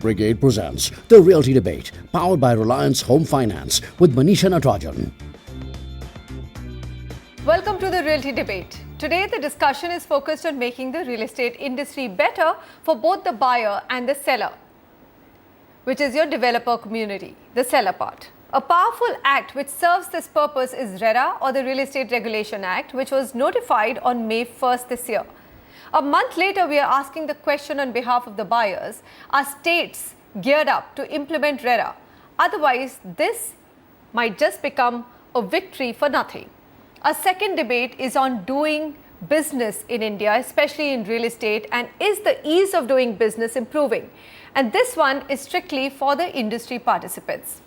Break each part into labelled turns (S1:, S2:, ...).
S1: Brigade presents The Realty Debate, powered by Reliance Home Finance with Manisha Natarajan.
S2: Welcome to the Realty Debate. Today the discussion is focused on making the real estate industry better for both the buyer and the seller, which is your developer community, the seller part. A powerful act which serves this purpose is RERA, or the Real Estate Regulation Act, which was notified on May 1st this year. A month later, we are asking the question on behalf of the buyers: are states geared up to implement RERA? Otherwise, this might just become a victory for nothing. A second debate is on doing business in India, especially in real estate, and is the ease of doing business improving? And this one is strictly for the industry participants.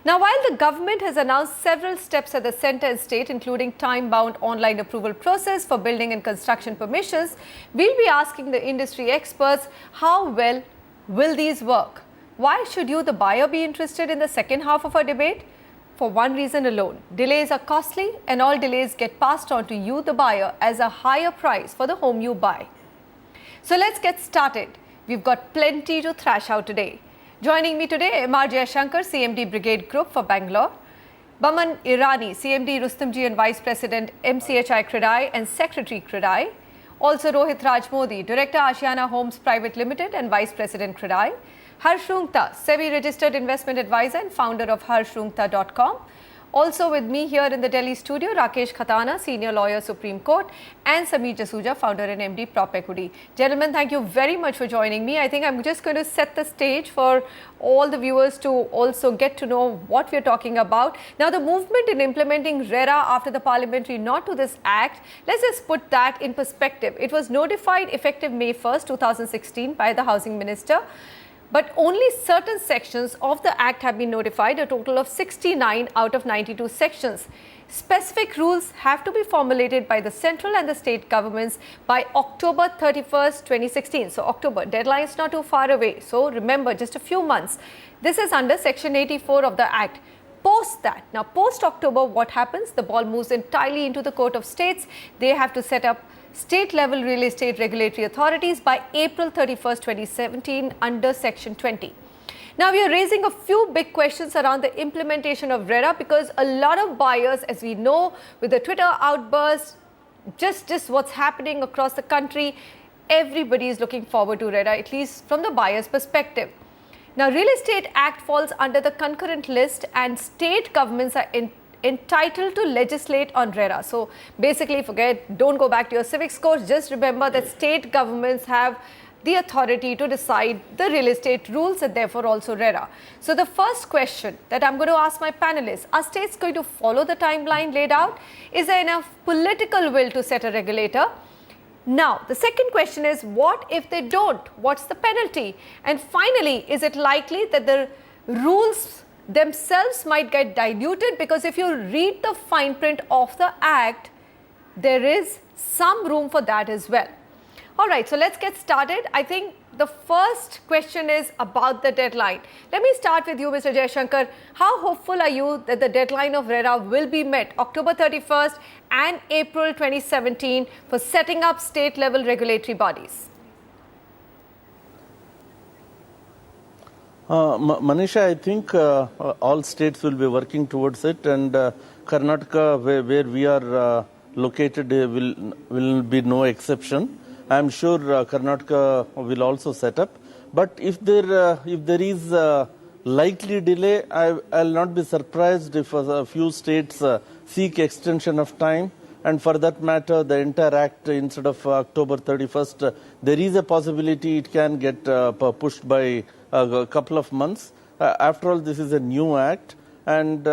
S2: Now, while the government has announced several steps at the centre and state, including time-bound online approval process for building and construction permissions, we'll be asking the industry experts, how well will these work? Why should you, the buyer, be interested in the second half of our debate? For one reason alone: delays are costly, and all delays get passed on to you, the buyer, as a higher price for the home you buy. So let's get started. We've got plenty to thrash out today. Joining me today, M.R. Jayashankar, CMD Brigade Group for Bangalore; Baman Irani, CMD Rustomjee and Vice President MCHI CREDAI and Secretary CREDAI; also Rohit Raj Modi, Director Ashiana Homes Private Limited and Vice President CREDAI; Harsh Rungta, SEBI Registered Investment Advisor and founder of harshrungta.com. Also with me here in the Delhi studio, Rakesh Khatana, Senior Lawyer, Supreme Court, and Sameer Jasuja, Founder and MD, Prop Equity. Gentlemen, thank you very much for joining me. I think I'm just going to set the stage for all the viewers to also get to know what we're talking about. Now, the movement in implementing RERA after the parliamentary nod to this act, let's just put that in perspective. It was notified effective May 1st, 2016 by the Housing Minister. But only certain sections of the Act have been notified, a total of 69 out of 92 sections. Specific rules have to be formulated by the central and the state governments by October 31st, 2016. So October, deadline is not too far away. So remember, just a few months. This is under Section 84 of the Act. Post that, now post October, what happens? The ball moves entirely into the Court of States. They have to set up state-level real estate regulatory authorities by April 31st, 2017 under Section 20. Now, we are raising a few big questions around the implementation of RERA because a lot of buyers, as we know, with the Twitter outburst, just what's happening across the country, everybody is looking forward to RERA, at least from the buyer's perspective. Now, Real Estate Act falls under the concurrent list, and state governments are entitled to legislate on RERA. So basically, don't go back to your civics course. Just remember that state governments have the authority to decide the real estate rules and therefore also RERA. So the first question that I'm going to ask my panelists: are states going to follow the timeline laid out? Is there enough political will to set a regulator? Now, the second question is, what if they don't? What's the penalty? And finally, is it likely that the rules themselves might get diluted? Because if you read the fine print of the Act, there is some room for that as well. All right, so let's get started. I think the first question is about the deadline. Let me start with you, Mr. Jayashankar. How hopeful are you that the deadline of RERA will be met, October 31st and April 2017, for setting up state-level regulatory bodies?
S3: Manisha, I think all states will be working towards it, and Karnataka, where we are located, will be no exception. I am sure Karnataka will also set up. But if there is a likely delay, I'll not be surprised if a few states seek extension of time. And for that matter, the entire act, instead of October 31st, there is a possibility it can get pushed by a couple of months. After all, this is a new act, and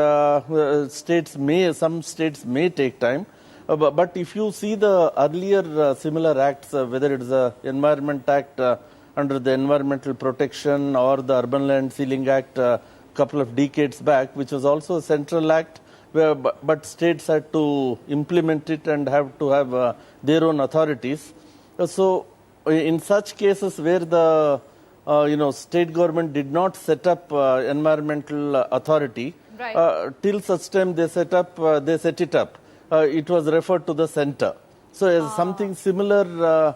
S3: some states may take time. But if you see the earlier similar acts, whether it is the Environment Act under the Environmental Protection or the Urban Land Ceiling Act a couple of decades back, which was also a central act, but states had to implement it and have to have their own authorities. So in such cases where the state government did not set up environmental authority, right, till such time they set it up. It was referred to the center. So something similar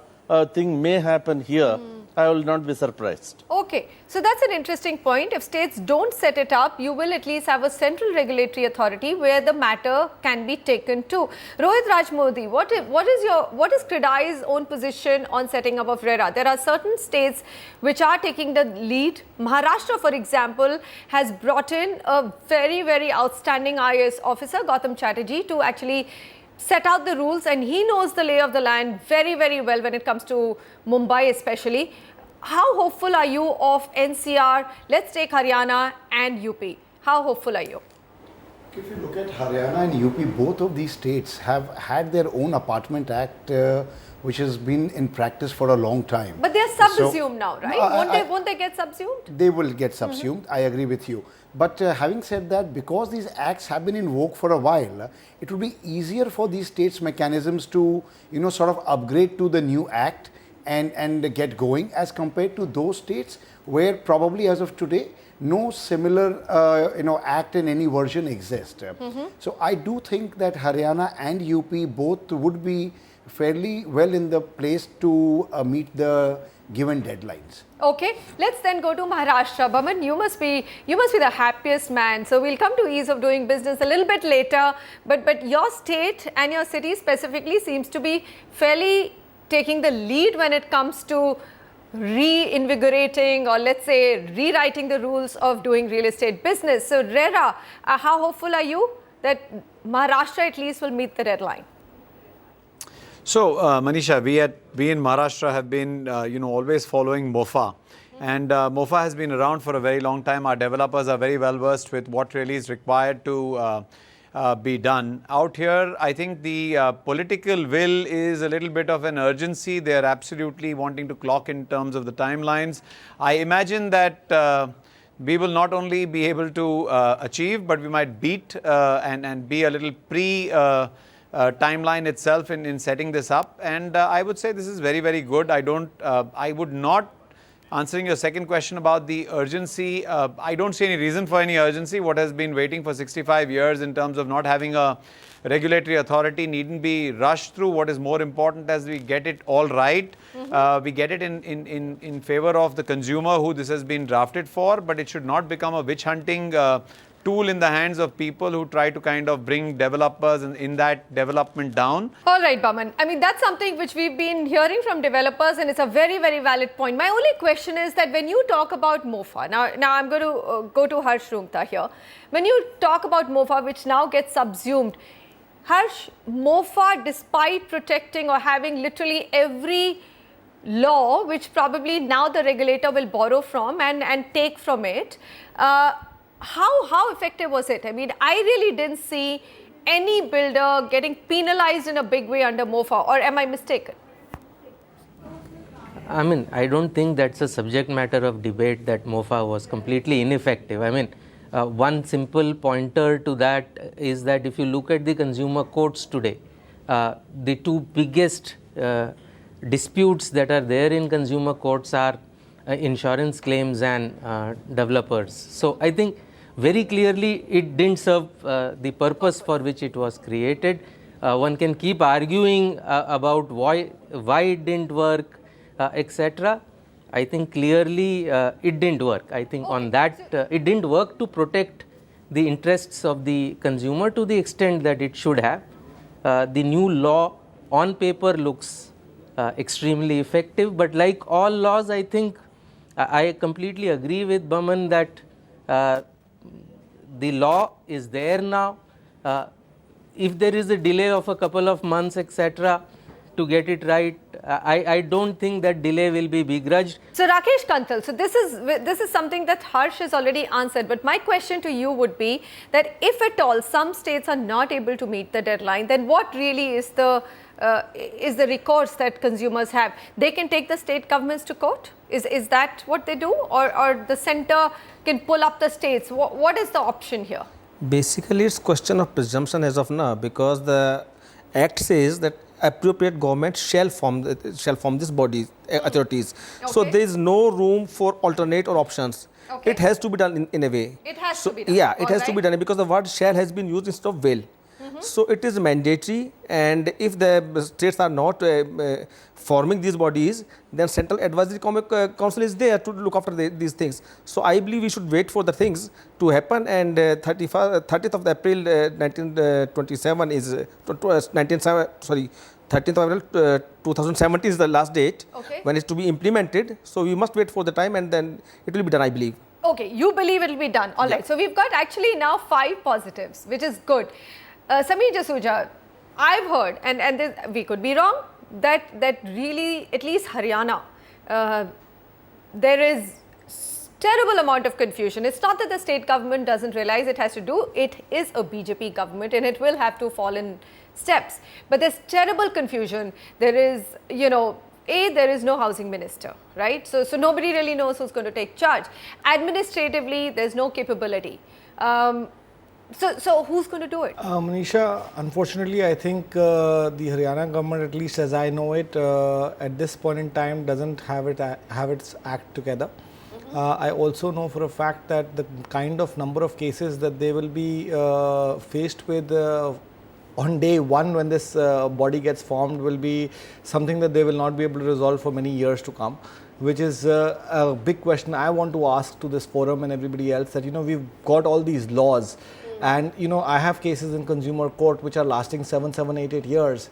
S3: thing may happen here. I will not be surprised.
S2: Okay, so that's an interesting point. If states don't set it up, you will at least have a central regulatory authority where the matter can be taken to. Rohit Rajmodi, what is CREDAI's own position on setting up of RERA? There are certain states which are taking the lead. Maharashtra, for example, has brought in a very, very outstanding IAS officer, Gautam Chatterjee, to actually set out the rules, and he knows the lay of the land very, very well when it comes to Mumbai especially. How hopeful are you of NCR? Let's take Haryana and UP. How hopeful are you?
S4: If you look at Haryana and UP, both of these states have had their own apartment act which has been in practice for a long time.
S2: But they're subsumed now, right?
S4: No,
S2: won't they get subsumed?
S4: They will get subsumed, I agree with you. But having said that, because these acts have been in vogue for a while, it will be easier for these states' mechanisms to, sort of upgrade to the new act and get going as compared to those states where probably as of today, no similar, act in any version exists. So I do think that Haryana and UP both would be fairly well in the place to meet the given deadlines.
S2: Okay, let's then go to Maharashtra. Baman, you must be the happiest man. So we'll come to ease of doing business a little bit later. But your state and your city specifically seems to be fairly taking the lead when it comes to reinvigorating, or let's say rewriting the rules of doing real estate business. So RERA, how hopeful are you that Maharashtra at least will meet the deadline?
S5: So, Manisha, we in Maharashtra have been, always following MOFA. And MOFA has been around for a very long time. Our developers are very well versed with what really is required to be done. Out here, I think the political will is a little bit of an urgency. They are absolutely wanting to clock in terms of the timelines. I imagine that we will not only be able to achieve, but we might beat and be a little timeline itself in setting this up, and I would say this is very, very good. I would not, answering your second question about the urgency, I don't see any reason for any urgency. What has been waiting for 65 years in terms of not having a regulatory authority needn't be rushed through. What is more important as we get it all right, we get it in favor of the consumer who this has been drafted for, but it should not become a witch hunting tool in the hands of people who try to kind of bring developers in that development down. All
S2: right, Baman. I mean, that's something which we've been hearing from developers, and it's a very, very valid point. My only question is that when you talk about MOFA, now I'm going to go to Harsh Rumta here. When you talk about MOFA, which now gets subsumed, Harsh, MOFA, despite protecting or having literally every law, which probably now the regulator will borrow from and take from it, how effective was it? I mean, I really didn't see any builder getting penalized in a big way under MOFA, or am I mistaken?
S6: I mean, I don't think that's a subject matter of debate that MOFA was completely ineffective. I mean, one simple pointer to that is that if you look at the consumer courts today, the two biggest disputes that are there in consumer courts are insurance claims and developers. So I think very clearly it didn't serve the purpose for which it was created. One can keep arguing about why it didn't work, etc. I think clearly it didn't work. I think on that it didn't work to protect the interests of the consumer to the extent that it should have. The new law on paper looks extremely effective, but like all laws, I think I completely agree with Baman that the law is there now. If there is a delay of a couple of months, etc., to get it right, I don't think that delay will be begrudged.
S2: So Rakesh Kantal, so this is something that Harsh has already answered, but my question to you would be that if at all some states are not able to meet the deadline, then what really is the recourse that consumers have? They can take the state governments to court? Is that what they do, or the center can pull up the states? What is the option here?
S7: Basically, it's question of presumption as of now, because the Act says that appropriate government shall form these bodies, authorities. Okay. So there is no room for alternate or options. Okay. It has to be done in a way.
S2: It has to be done.
S7: Yeah, it has to be done because the word shall has been used instead of will. So it is mandatory, and if the states are not forming these bodies, then Central Advisory Council is there to look after these things. So I believe we should wait for the things to happen, and 30th of April 1927 is 13th of April 2017 is the last date when it's to be implemented. So we must wait for the time, and then it will be done, I believe.
S2: Okay, you believe it will be done. All right. So we've got actually now 5 positives, which is good. Samir Jasuja, I've heard, and this, we could be wrong, that really, at least Haryana, there is terrible amount of confusion. It's not that the state government doesn't realize it has to do. It is a BJP government, and it will have to fall in steps. But there's terrible confusion. There is, there is no housing minister, right? So nobody really knows who's going to take charge. Administratively, there's no capability. So who's going to do it?
S8: Manisha, unfortunately, I think the Haryana government, at least as I know it, at this point in time, doesn't have its act together. I also know for a fact that the kind of number of cases that they will be faced with on day one when this body gets formed will be something that they will not be able to resolve for many years to come, which is a big question I want to ask to this forum and everybody else, that we've got all these laws and I have cases in consumer court which are lasting 7, 8 years.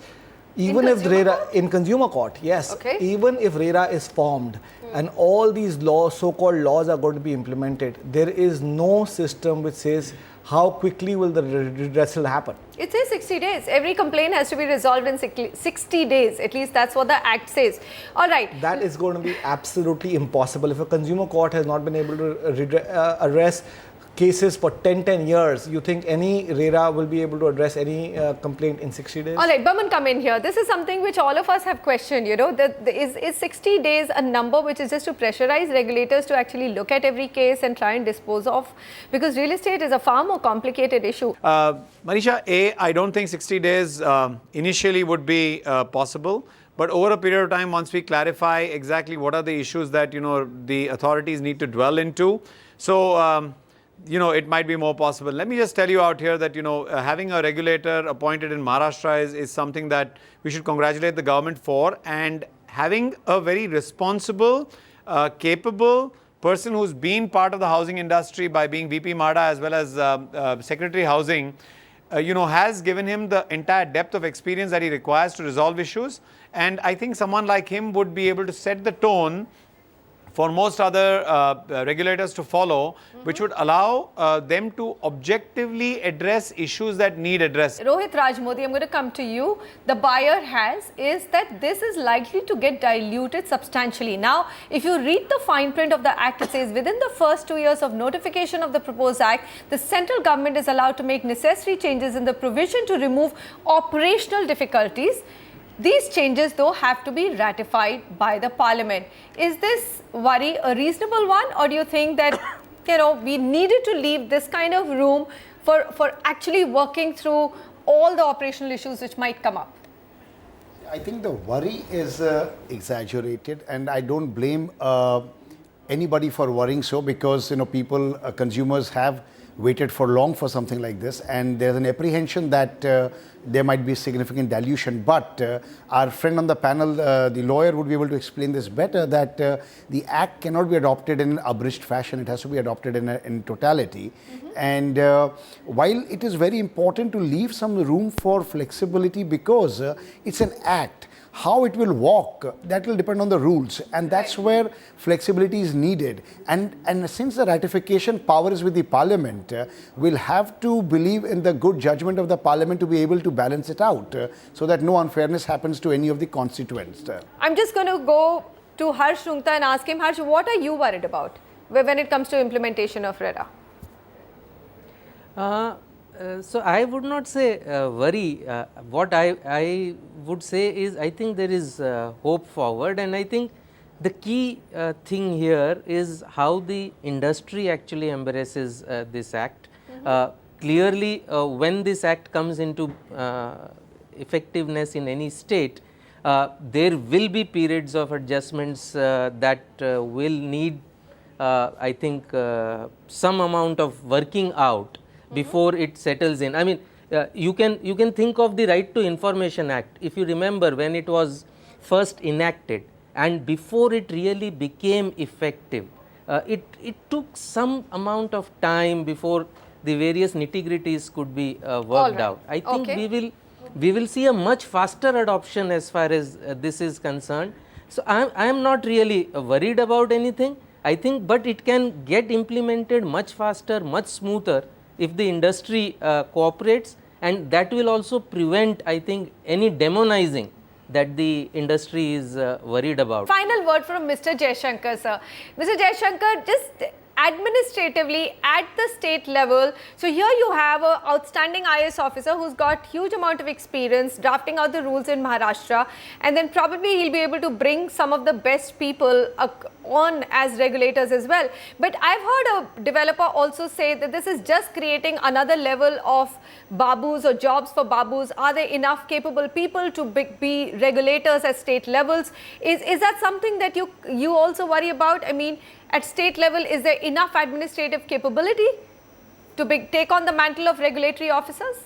S8: Even if RERA in consumer court, yes, even if RERA is formed and all these laws, so-called laws, are going to be implemented, there is no system which says how quickly will the redressal happen.
S2: It says 60 days. Every complaint has to be resolved in 60 days. At least that's what the Act says. All right.
S8: That is going to be absolutely impossible. If a consumer court has not been able to address cases for 10 years, you think any RERA will be able to address any complaint in 60 days?
S2: All right, Baman, come in here. This is something which all of us have questioned, is 60 days a number which is just to pressurize regulators to actually look at every case and try and dispose of? Because real estate is a far more complicated issue.
S5: Manisha, I don't think 60 days initially would be possible. But over a period of time, once we clarify exactly what are the issues that, the authorities need to dwell into, so it might be more possible. Let me just tell you out here that, having a regulator appointed in Maharashtra is something that we should congratulate the government for, and having a very responsible, capable person who's been part of the housing industry by being VP MADA as well as Secretary Housing, has given him the entire depth of experience that he requires to resolve issues. And I think someone like him would be able to set the tone for most other regulators to follow, which would allow them to objectively address issues that need address.
S2: Rohit Rajmodi, I'm going to come to you. The buyer is that this is likely to get diluted substantially. Now, if you read the fine print of the Act, it says within the first 2 years of notification of the proposed Act, the central government is allowed to make necessary changes in the provision to remove operational difficulties. These changes, though, have to be ratified by the Parliament. Is this worry a reasonable one, or do you think that we needed to leave this kind of room for actually working through all the operational issues which might come up?
S4: I think the worry is exaggerated, and I don't blame anybody for worrying so, because people, consumers have waited for long for something like this, and there's an apprehension that there might be significant dilution. But our friend on the panel, the lawyer, would be able to explain this better, that the Act cannot be adopted in an abridged fashion. It has to be adopted in totality. And while it is very important to leave some room for flexibility, because it's an Act, how it will walk, that will depend on the rules, and that's where flexibility is needed. And since the ratification power is with the Parliament, we'll have to believe in the good judgment of the Parliament to be able to balance it out, so that no unfairness happens to any of the constituents.
S2: I'm just going to go to Harsh Rungta and ask him, Harsh, what are you worried about when it comes to implementation of RERA?
S6: So I would not say worry. What I would say is, I think there is hope forward, and I think the key thing here is how the industry actually embraces this Act. Clearly, when this Act comes into effectiveness in any state, there will be periods of adjustments that will need, I think, some amount of working out before it settles in. I mean, You can think of the Right to Information Act. If you remember, when it was first enacted and before it really became effective, it took some amount of time before the various nitty-gritties could be worked out. I think we will see a much faster adoption as far as this is concerned. So I am not really worried about anything. I think, but it can get implemented much faster, much smoother if the industry cooperates, and that will also prevent, I think, any demonizing that the industry is worried about.
S2: Final word from Mr. Jaishankar, sir. Mr. Jaishankar, just administratively at the state level, so here you have an outstanding IAS officer who's got huge amount of experience drafting out the rules in Maharashtra, and then probably he'll be able to bring some of the best people on as regulators as well. But I've heard a developer also say that this is just creating another level of babus or jobs for babus. Are there enough capable people to be regulators at state levels? Is that something that you also worry about? I mean, at state level, is there enough administrative capability to take on the mantle of regulatory officers?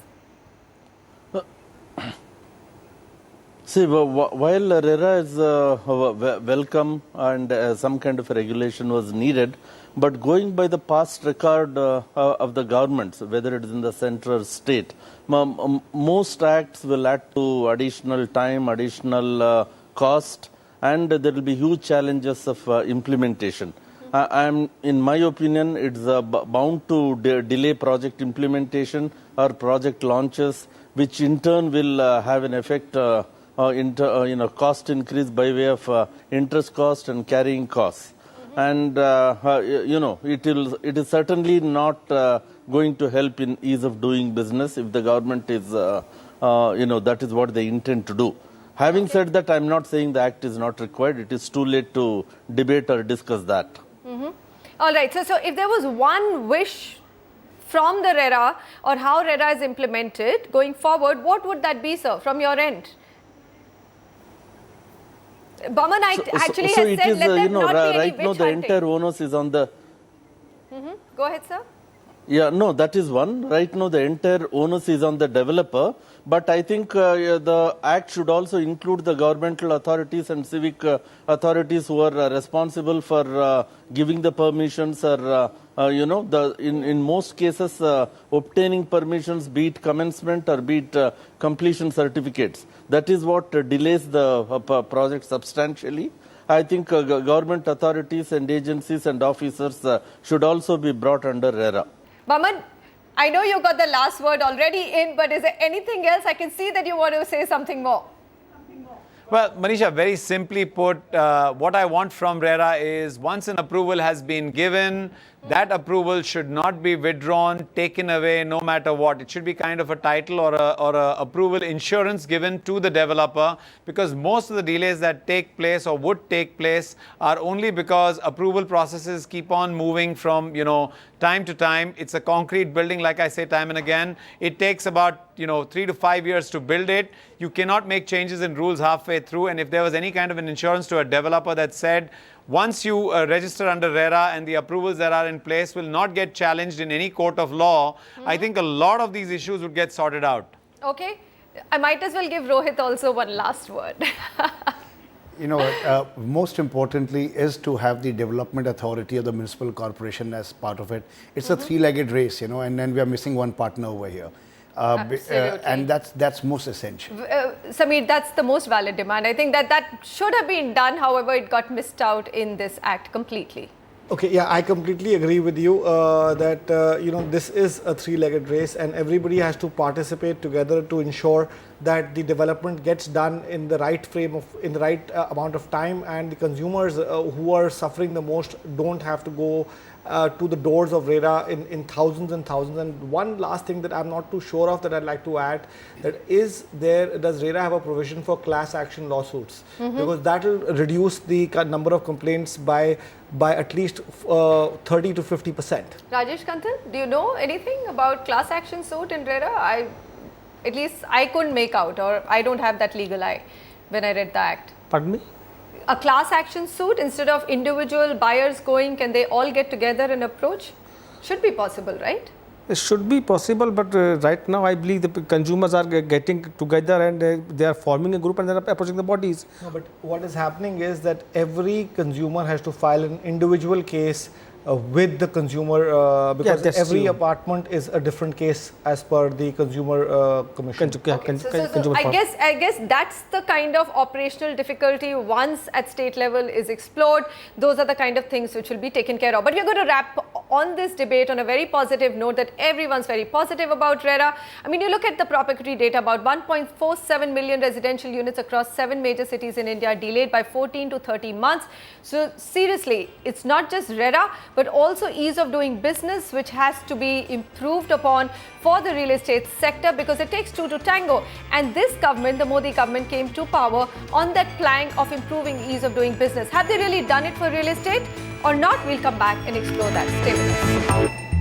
S3: See, while RERA is welcome and some kind of regulation was needed, but going by the past record of the governments, whether it is in the center or state, most acts will add to additional time, additional cost, and there will be huge challenges of implementation. In my opinion, it's bound to delay project implementation or project launches, which in turn will have an effect cost increase by way of interest cost and carrying costs. And it is certainly not going to help in ease of doing business if the government is that is what they intend to do. Having said that, I'm not saying the act is not required. It is too late to debate or discuss that.
S2: All right. So if there was one wish from the RERA or how RERA is implemented going forward, what would that be, sir, from your end? Baman actually has said, let there not be any
S3: right now the entire onus is on the...
S2: Go ahead, sir.
S3: Yeah, no, that is one. Right now the entire onus is on the developer, but I think the act should also include the governmental authorities and civic authorities who are responsible for giving the permissions or, in most cases obtaining permissions, be it commencement or be it completion certificates. That is what delays the project substantially. I think government authorities and agencies and officers should also be brought under RERA.
S2: Baman, I know you got the last word already in, but is there anything else? I can see that you want to say something more.
S5: Well, Manisha, very simply put, what I want from RERA is once an approval has been given, that approval should not be withdrawn, taken away, no matter what. It should be kind of a title or a approval insurance given to the developer, because most of the delays that take place or would take place are only because approval processes keep on moving from, time to time. It's a concrete building, like I say time and again. It takes about, 3 to 5 years to build it. You cannot make changes in rules halfway through. And if there was any kind of an insurance to a developer that said, once you register under RERA and the approvals that are in place will not get challenged in any court of law, I think a lot of these issues would get sorted out.
S2: Okay. I might as well give Rohit also one last word.
S4: Most importantly is to have the development authority of the municipal corporation as part of it. It's a three-legged race, and then we are missing one partner over here. And that's most essential.
S2: Sameer, that's the most valid demand. I think that should have been done. However, it got missed out in this act completely.
S8: Okay, yeah, I completely agree with you that this is a three-legged race, and everybody has to participate together to ensure that the development gets done in the right in the right amount of time, and the consumers who are suffering the most don't have to go to the doors of RERA in thousands and thousands. And one last thing that I'm not too sure of that I'd like to add, does RERA have a provision for class action lawsuits? Because that will reduce the number of complaints by at least 30 to 50%.
S2: Rajesh Kanthal, do you know anything about class action suit in RERA? At least I couldn't make out, or I don't have that legal eye when I read the act.
S7: Pardon me?
S2: A class action suit, instead of individual buyers going, can they all get together and approach? Should be possible, right?
S7: It should be possible, but right now I believe the consumers are getting together and they are forming a group and they are approaching the bodies.
S8: No, but what is happening is that every consumer has to file an individual case with the consumer because
S7: that's
S8: every
S7: true.
S8: apartment is a different case as per the consumer commission.
S2: So I guess that's the kind of operational difficulty once at state level is explored. Those are the kind of things which will be taken care of. But we're going to wrap on this debate on a very positive note that everyone's very positive about RERA. I mean, you look at the property data, about 1.47 million residential units across 7 major cities in India delayed by 14 to 30 months. So seriously, it's not just RERA, but also ease of doing business, which has to be improved upon for the real estate sector, because it takes two to tango. And this government, the Modi government, came to power on that plank of improving ease of doing business. Have they really done it for real estate or not? We'll come back and explore that. Stay with us.